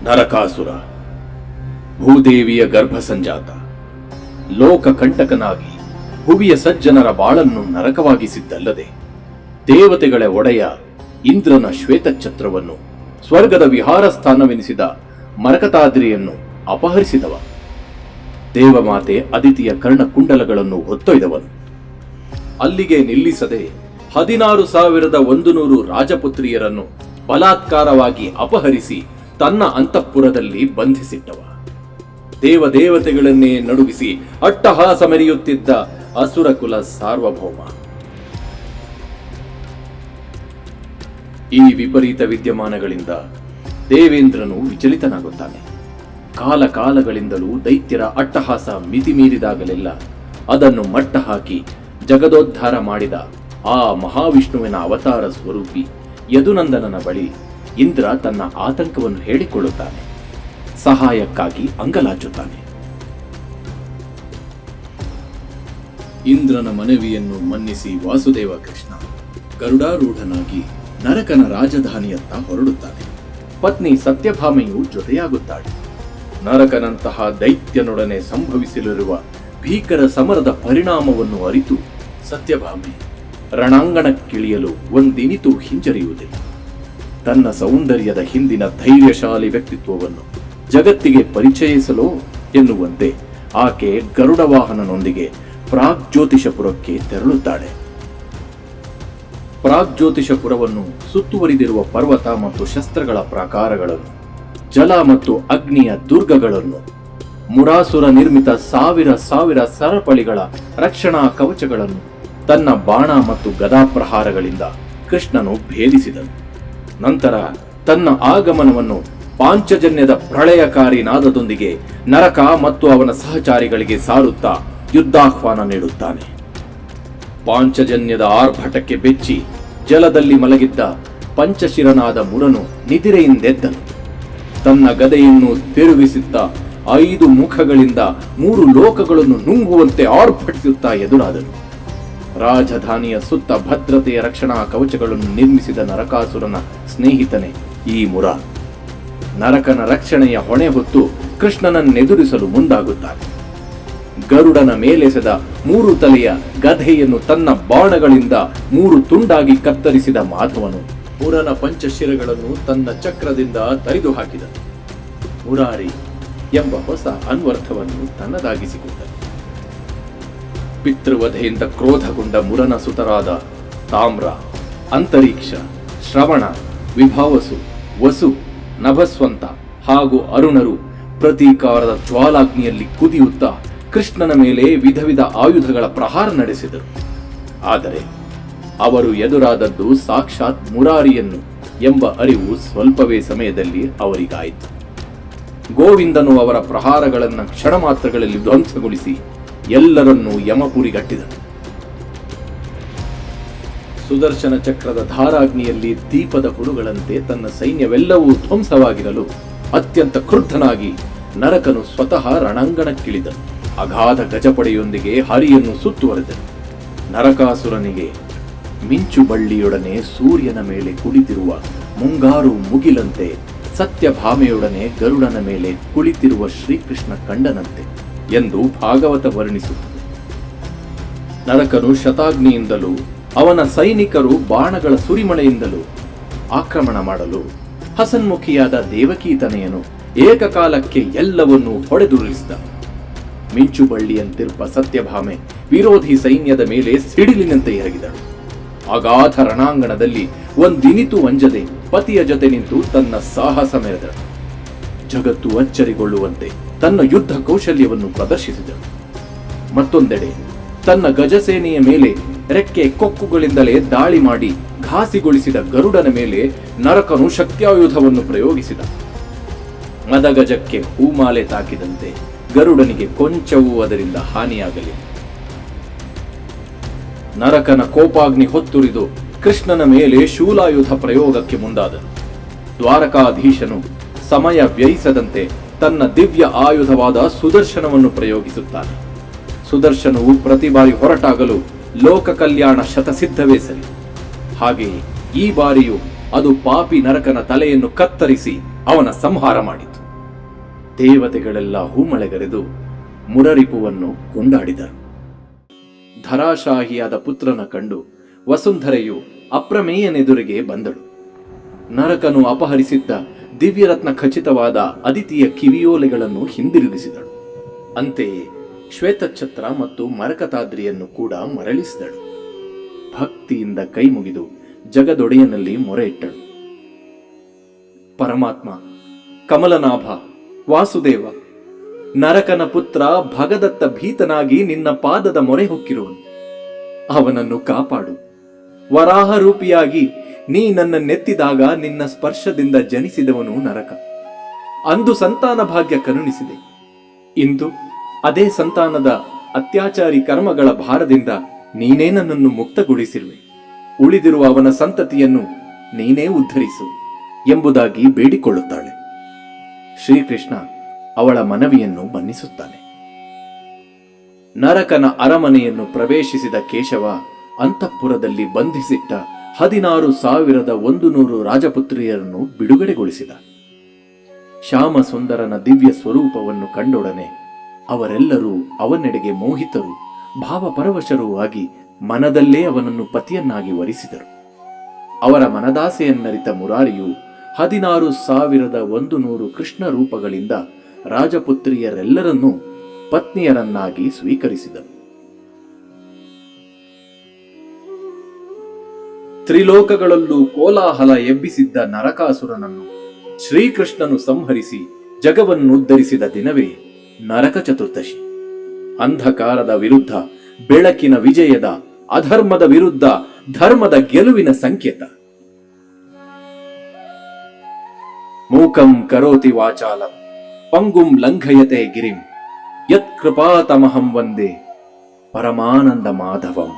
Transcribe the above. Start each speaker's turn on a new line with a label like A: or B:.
A: ನರಕಾಸುರ ಭೂದೇವಿಯ ಗರ್ಭ ಸಂಜಾತ, ಲೋಕ ಕಂಟಕನಾಗಿ ಭುವಿಯ ಸಜ್ಜನರ ಬಾಳನ್ನು ನರಕವಾಗಿಸಿದ್ದಲ್ಲದೆ ದೇವತೆಗಳ ಒಡೆಯ ಇಂದ್ರನ ಶ್ವೇತಛತ್ರವನ್ನು, ಸ್ವರ್ಗದ ವಿಹಾರ ಸ್ಥಾನವೆನಿಸಿದ ಮರಕತಾದ್ರಿಯನ್ನು ಅಪಹರಿಸಿದವ, ದೇವಮಾತೆ ಅದಿತಿಯ ಕರ್ಣಕುಂಡಲಗಳನ್ನು ಹೊತ್ತೊಯ್ದವನು. ಅಲ್ಲಿಗೆ ನಿಲ್ಲಿಸದೆ 16,100 ರಾಜಪುತ್ರಿಯರನ್ನು ಬಲಾತ್ಕಾರವಾಗಿ ಅಪಹರಿಸಿ ತನ್ನ ಅಂತಃಪುರದಲ್ಲಿ ಬಂಧಿಸಿಟ್ಟವ, ದೇವತೆಗಳನ್ನೇ ನಡುಗಿಸಿ ಅಟ್ಟಹಾಸ ಮೆರೆಯುತ್ತಿದ್ದ ಅಸುರಕುಲ ಸಾರ್ವಭೌಮ. ಈ ವಿಪರೀತ ವಿದ್ಯಮಾನಗಳಿಂದ ದೇವೇಂದ್ರನು ವಿಚಲಿತನಾಗುತ್ತಾನೆ. ಕಾಲಕಾಲಗಳಿಂದಲೂ ದೈತ್ಯರ ಅಟ್ಟಹಾಸ ಮಿತಿಮೀರಿದಾಗಲೆಲ್ಲ ಅದನ್ನು ಮಟ್ಟ ಹಾಕಿ ಜಗದೋದ್ಧಾರ ಮಾಡಿದ ಆ ಮಹಾವಿಷ್ಣುವಿನ ಅವತಾರ ಸ್ವರೂಪಿ ಯದುನಂದನನ ಬಳಿ ಇಂದ್ರ ತನ್ನ ಆತಂಕವನ್ನು ಹೇಳಿಕೊಳ್ಳುತ್ತಾನೆ, ಸಹಾಯಕ್ಕಾಗಿ ಅಂಗಲಾಚುತ್ತಾನೆ. ಇಂದ್ರನ ಮನವಿಯನ್ನು ಮನ್ನಿಸಿ ವಾಸುದೇವ ಕೃಷ್ಣ ಗರುಡಾರೂಢನಾಗಿ ನರಕನ ರಾಜಧಾನಿಯತ್ತ ಹೊರಡುತ್ತಾನೆ. ಪತ್ನಿ ಸತ್ಯಭಾಮೆಯು ಜೊತೆಯಾಗುತ್ತಾಳೆ. ನರಕನಂತಹ ದೈತ್ಯನೊಡನೆ ಸಂಭವಿಸಲಿರುವ ಭೀಕರ ಸಮರದ ಪರಿಣಾಮವನ್ನು ಅರಿತು ಸತ್ಯಭಾಮೆ ರಣಾಂಗಣಕ್ಕಿಳಿಯಲು ಒಂದಿನಿತೂ ಹಿಂಜರಿಯುವುದಿಲ್ಲ. ತನ್ನ ಸೌಂದರ್ಯದ ಹಿಂದಿನ ಧೈರ್ಯಶಾಲಿ ವ್ಯಕ್ತಿತ್ವವನ್ನು ಜಗತ್ತಿಗೆ ಪರಿಚಯಿಸಲು ಎನ್ನುವಂತೆ ಆಕೆ ಗರುಡವಾಹನನೊಂದಿಗೆ ಪ್ರಾಗ್ಜ್ಯೋತಿಷಪುರಕ್ಕೆ ತೆರಳುತ್ತಾಳೆ. ಪ್ರಾಗ್ಜ್ಯೋತಿಷಪುರವನ್ನು ಸುತ್ತುವರಿದಿರುವ ಪರ್ವತ ಮತ್ತು ಶಸ್ತ್ರಗಳ ಪ್ರಾಕಾರಗಳನ್ನು, ಜಲ ಮತ್ತು ಅಗ್ನಿಯ ದುರ್ಗಗಳನ್ನು, ಮುರಾಸುರ ನಿರ್ಮಿತ ಸಾವಿರ ಸರಪಳಿಗಳ ರಕ್ಷಣಾ ಕವಚಗಳನ್ನು ತನ್ನ ಬಾಣ ಮತ್ತು ಗದಾಪ್ರಹಾರಗಳಿಂದ ಕೃಷ್ಣನು ಭೇದಿಸಿದನು. ನಂತರ ತನ್ನ ಆಗಮನವನ್ನು ಪಾಂಚಜನ್ಯದ ಪ್ರಳಯಕಾರಿ ನಾದದೊಂದಿಗೆ ನರಕ ಮತ್ತು ಅವನ ಸಹಚಾರಿಗಳಿಗೆ ಸಾರುತ್ತಾ ಯುದ್ಧಾಹ್ವಾನ ನೀಡುತ್ತಾನೆ. ಪಾಂಚಜನ್ಯದ ಆರ್ಭಟಕ್ಕೆ ಬೆಚ್ಚಿ ಜಲದಲ್ಲಿ ಮಲಗಿದ್ದ ಪಂಚಶಿರನಾದ ಮುರನು ನಿದಿರೆಯಿಂದೆದ್ದನು. ತನ್ನ ಗದೆಯನ್ನು ತಿರುಗಿಸುತ್ತ 5 ಮುಖಗಳಿಂದ 3 ಲೋಕಗಳನ್ನು ನುಂಗುವಂತೆ ಆರ್ಭಟಿಸುತ್ತಾ ಎದುರಾದನು. ರಾಜಧಾನಿಯ ಸುತ್ತ ಭದ್ರತೆಯ ರಕ್ಷಣಾ ಕವಚಗಳನ್ನು ನಿರ್ಮಿಸಿದ ನರಕಾಸುರನ ಸ್ನೇಹಿತನೇ ಈ ಮುರ. ನರಕನ ರಕ್ಷಣೆಯ ಹೊಣೆ ಹೊತ್ತು ಕೃಷ್ಣನನ್ನೆದುರಿಸಲು ಮುಂದಾಗುತ್ತಾನೆ. ಗರುಡನ ಮೇಲೆಸೆದ 3 ತಲೆಯ ಗಧೆಯನ್ನು ತನ್ನ ಬಾಣಗಳಿಂದ 3 ತುಂಡಾಗಿ ಕತ್ತರಿಸಿದ ಮಾಧವನು ಮುರನ ಪಂಚಶಿರಗಳನ್ನು ತನ್ನ ಚಕ್ರದಿಂದ ತರಿದು ಹಾಕಿದನು. ಮುರಾರಿ ಎಂಬ ಹೊಸ ಅನ್ವರ್ಥವನ್ನು ತನ್ನದಾಗಿಸಿಕೊಂಡನು. ಪಿತೃವಧೆಯಿಂದ ಕ್ರೋಧಗೊಂಡ ಮುರನ ಸುತರಾದ ತಾಮ್ರ, ಅಂತರಿಕ್ಷ, ಶ್ರವಣ, ವಿಭಾವಸು, ವಸು, ನಭಸ್ವಂತ ಹಾಗೂ ಅರುಣರು ಪ್ರತೀಕಾರದ ಜ್ವಾಲಾಗ್ನಿಯಲ್ಲಿ ಕುದಿಯುತ್ತಾ ಕೃಷ್ಣನ ಮೇಲೆ ವಿಧ ಆಯುಧಗಳ ಪ್ರಹಾರ ನಡೆಸಿದರು. ಆದರೆ ಅವರು ಎದುರಾದದ್ದು ಸಾಕ್ಷಾತ್ ಮುರಾರಿಯನ್ನು ಎಂಬ ಅರಿವು ಸ್ವಲ್ಪವೇ ಸಮಯದಲ್ಲಿ ಅವರಿಗಾಯಿತು. ಗೋವಿಂದನು ಅವರ ಪ್ರಹಾರಗಳನ್ನು ಕ್ಷಣ ಮಾತ್ರಗಳಲ್ಲಿ ಧ್ವಂಸಗೊಳಿಸಿ ಎಲ್ಲರನ್ನೂ ಯಮಪುರಿಗಟ್ಟಿದನು. ಸುದರ್ಶನ ಚಕ್ರದ ಧಾರಾಗ್ನಿಯಲ್ಲಿ ದೀಪದ ಹುಳುಗಳಂತೆ ತನ್ನ ಸೈನ್ಯವೆಲ್ಲವೂ ಧ್ವಂಸವಾಗಿರಲು ಅತ್ಯಂತ ಕ್ರುದ್ಧನಾಗಿ ನರಕನು ಸ್ವತಃ ರಣಾಂಗಣಕ್ಕಿಳಿದನು. ಅಗಾಧ ಗಜಪಡೆಯೊಂದಿಗೆ ಹರಿಯನ್ನು ಸುತ್ತುವರೆದನು. ನರಕಾಸುರನಿಗೆ ಮಿಂಚು ಬಳ್ಳಿಯೊಡನೆ ಸೂರ್ಯನ ಮೇಲೆ ಕುಳಿತಿರುವ ಮುಂಗಾರು ಮುಗಿಲಂತೆ, ಸತ್ಯಭಾಮೆಯೊಡನೆ ಗರುಡನ ಮೇಲೆ ಕುಳಿತಿರುವ ಶ್ರೀಕೃಷ್ಣ ಕಂಡನಂತೆ ಎಂದು ಭಾಗವತ ವರ್ಣಿಸುತ್ತದೆ. ನರಕನು ಶತಾಗ್ನಿಯಿಂದಲೂ ಅವನ ಸೈನಿಕರು ಬಾಣಗಳ ಸುರಿಮಳೆಯಿಂದಲೂ ಆಕ್ರಮಣ ಮಾಡಲು ಹಸನ್ಮುಖಿಯಾದ ದೇವಕೀತನೆಯನು ಏಕಕಾಲಕ್ಕೆ ಎಲ್ಲವನ್ನೂ ಹೊಡೆದುರುಳಿಸಿದ. ಮಿಂಚುಬಳ್ಳಿಯಂತಿರುವ ಸತ್ಯಭಾಮೆ ವಿರೋಧಿ ಸೈನ್ಯದ ಮೇಲೆ ಸಿಡಿಲಿನಂತೆ ಎರಗಿದಳು. ಅಗಾಧ ರಣಾಂಗಣದಲ್ಲಿ ಒಂದಿನಿತೂ ಅಂಜದೆ ಪತಿಯ ಜೊತೆ ನಿಂತು ತನ್ನ ಸಾಹಸ ಮೆರೆದಳು. ಜಗತ್ತು ಅಚ್ಚರಿಗೊಳ್ಳುವಂತೆ ತನ್ನ ಯುದ್ಧ ಕೌಶಲ್ಯವನ್ನು ಪ್ರದರ್ಶಿಸಿದಳು. ಮತ್ತೊಂದೆಡೆ ತನ್ನ ಗಜಸೇನೆಯ ಮೇಲೆ ರೆಕ್ಕೆ ಕೊಕ್ಕುಗಳಿಂದಲೇ ದಾಳಿ ಮಾಡಿ ಘಾಸಿಗೊಳಿಸಿದ ಗರುಡನ ಮೇಲೆ ನರಕನು ಶಕ್ತ್ಯಾಯುಧವನ್ನು ಪ್ರಯೋಗಿಸಿದ. ಮದಗಜಕ್ಕೆ ಹೂಮಾಲೆ ತಾಕಿದಂತೆ ಗರುಡನಿಗೆ ಕೊಂಚವೂ ಅದರಿಂದ ಹಾನಿಯಾಗಲಿಲ್ಲ. ನರಕನ ಕೋಪಾಗ್ನಿ ಹೊತ್ತುರಿದು ಕೃಷ್ಣನ ಮೇಲೆ ಶೂಲಾಯುಧ ಪ್ರಯೋಗಕ್ಕೆ ಮುಂದಾದನು. ದ್ವಾರಕಾಧೀಶನು ಸಮಯ ವ್ಯಯಿಸದಂತೆ ತನ್ನ ದಿವ್ಯ ಆಯುಧವಾದ ಸುದರ್ಶನವನ್ನು ಪ್ರಯೋಗಿಸುತ್ತಾನೆ. ಸುದರ್ಶನವು ಪ್ರತಿ ಬಾರಿ ಹೊರಟಾಗಲು ಲೋಕ ಕಲ್ಯಾಣ ಶತಸಿದ್ಧವೇ ಸರಿ. ಹಾಗೆಯೇ ಈ ಬಾರಿಯೂ ಅದು ಪಾಪಿ ನರಕನ ತಲೆಯನ್ನು ಕತ್ತರಿಸಿ ಅವನ ಸಂಹಾರ ಮಾಡಿತು. ದೇವತೆಗಳೆಲ್ಲ ಹೂಮಳೆಗರೆದು ಮುರರಿಪುವನ್ನು ಕೊಂಡಾಡಿದರು. ಧರಾಶಾಹಿಯಾದ ಪುತ್ರನ ಕಂಡು ವಸುಂಧರೆಯು ಅಪ್ರಮೇಯನೆದುರಿಗೆ ಬಂದಳು. ನರಕನು ಅಪಹರಿಸಿದ್ದ ದಿವ್ಯರತ್ನ ಖಚಿತವಾದ ಅದಿತಿಯ ಕಿವಿಯೋಲೆಗಳನ್ನು ಹಿಂದಿರುಗಿಸಿದಳು. ಅಂತೆಯೇ ಶ್ವೇತಛತ್ರ ಮತ್ತು ಮರಕತಾದ್ರಿಯನ್ನು ಕೂಡ ಮರಳಿಸಿದಳು. ಭಕ್ತಿಯಿಂದ ಕೈ ಮುಗಿದು ಜಗದೊಡೆಯನಲ್ಲಿ ಮೊರೆ ಇಟ್ಟಳು. ಪರಮಾತ್ಮ, ಕಮಲನಾಭ, ವಾಸುದೇವ, ನರಕನ ಪುತ್ರ ಭಗದತ್ತ ಭೀತನಾಗಿ ನಿನ್ನ ಪಾದದ ಮೊರೆ ಹೊಕ್ಕಿರುವನು. ಅವನನ್ನು ಕಾಪಾಡು. ವರಾಹ ರೂಪಿಯಾಗಿ ನೀ ನನ್ನ ನೆತ್ತಿದಾಗ ನಿನ್ನ ಸ್ಪರ್ಶದಿಂದ ಜನಿಸಿದವನು ನರಕ. ಅಂದು ಸಂತಾನ ಭಾಗ್ಯ ಕರುಣಿಸಿದೆ. ಇಂದು ಅದೇ ಸಂತಾನದ ಅತ್ಯಾಚಾರಿ ಕರ್ಮಗಳ ಭಾರದಿಂದ ನೀನೇ ನನ್ನನ್ನು ಮುಕ್ತಗೊಳಿಸಿರುವೆ. ಉಳಿದಿರುವ ಅವನ ಸಂತತಿಯನ್ನು ನೀನೇ ಉದ್ಧರಿಸು ಎಂಬುದಾಗಿ ಬೇಡಿಕೊಳ್ಳುತ್ತಾಳೆ. ಶ್ರೀಕೃಷ್ಣ ಅವಳ ಮನವಿಯನ್ನು ಮನ್ನಿಸುತ್ತಾನೆ. ನರಕನ ಅರಮನೆಯನ್ನು ಪ್ರವೇಶಿಸಿದ ಕೇಶವ ಅಂತಃಪುರದಲ್ಲಿ ಬಂಧಿಸಿಟ್ಟ 16,100 ರಾಜಪುತ್ರಿಯರನ್ನು ಬಿಡುಗಡೆಗೊಳಿಸಿದ. ಶ್ಯಾಮ ಸುಂದರನ ದಿವ್ಯ ಸ್ವರೂಪವನ್ನು ಕಂಡೊಡನೆ ಅವರೆಲ್ಲರೂ ಅವನೆಡೆಗೆ ಮೋಹಿತರು, ಭಾವಪರವಶರೂ ಆಗಿ ಮನದಲ್ಲೇ ಅವನನ್ನು ಪತಿಯನ್ನಾಗಿ ವರಿಸಿದರು. ಅವರ ಮನದಾಸೆಯನ್ನರಿತ ಮುರಾರಿಯು 16,100 ಕೃಷ್ಣ ರೂಪಗಳಿಂದ ರಾಜಪುತ್ರಿಯರೆಲ್ಲರನ್ನೂ ಪತ್ನಿಯರನ್ನಾಗಿ ಸ್ವೀಕರಿಸಿದನು. ತ್ರಿಲೋಕಗಳಲ್ಲೂ ಕೋಲಾಹಲ ಎಬ್ಬಿಸಿದ್ದ ನರಕಾಸುರನನ್ನು ಶ್ರೀಕೃಷ್ಣನು ಸಂಹರಿಸಿ ಜಗವನ್ನುದ್ಧರಿಸಿದ ದಿನವೇ ನರಕ ಚತುರ್ದಶಿ. ಅಂಧಕಾರದ ವಿರುದ್ಧ ಬೆಳಕಿನ ವಿಜಯದ, ಅಧರ್ಮದ ವಿರುದ್ಧ ಧರ್ಮದ ಗೆಲುವಿನ ಸಂಕೇತ. ಮೂಕಂ ಕರೋತಿ ವಾಚಾಲಂ ಪಂಗುಂ ಲಂಘಯತೆ ಗಿರಿಂ ಯತ್ ಕೃಪಾತಮಹಂ ವಂದೇ ಪರಮಾನಂದ ಮಾಧವಂ.